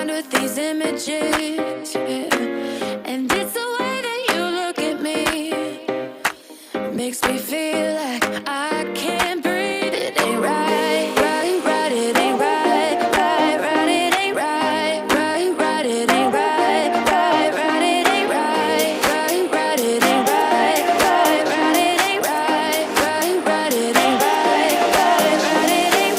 mind with these images, yeah. And it's the way that you look at me, makes me feel like I can't breathe. It ain't right, right, right, it ain't right, right, right, it ain't right, right, right, it ain't right, right, right, it ain't right, right, right, it ain't right, right, right, it ain't right, right, right, it ain't right, right, right, it ain't.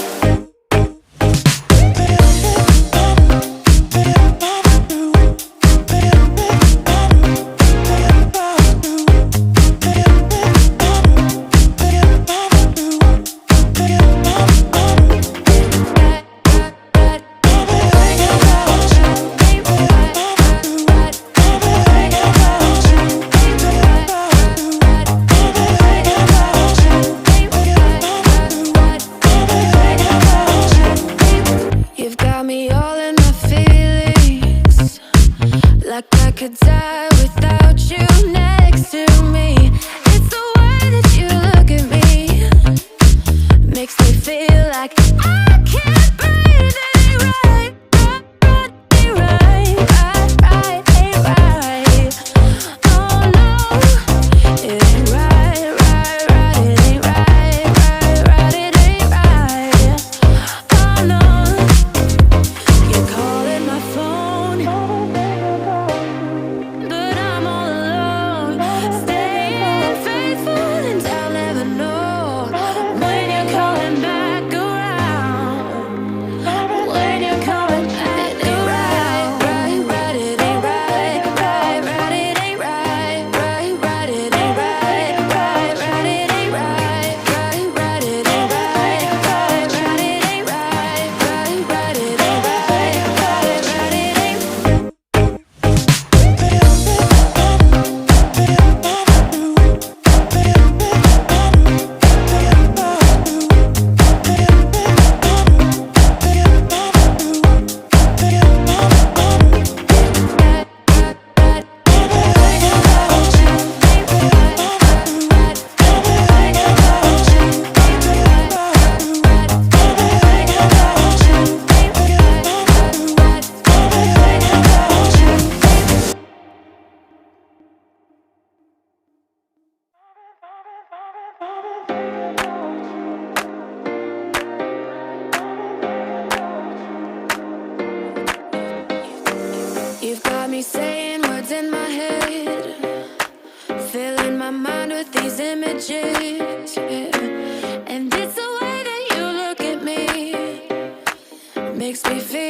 You've got me all in my feelings, like I could die without you next to me. It's the way that you look at me, makes me feel like I can't breathe. It ain't right, right, ain't right, right, right, ain't right. Oh no, it ain't right, right, right, it ain't right, right, right, it ain't right. Oh no. You're calling my phone, but I'm all alone. Staying faithful and I'll never know when you're coming back around. When you're coming back around. Right, right, it ain't right, right, right, it ain't right, right, right, it ain't right, right, right, it ain't right, right, right, it ain't right, right, right, it ain't right, right, right, it ain't right, right, right, it ain't. You've got me saying words in my head, filling my mind with these images, yeah. And it's the way that you look at me, makes me feel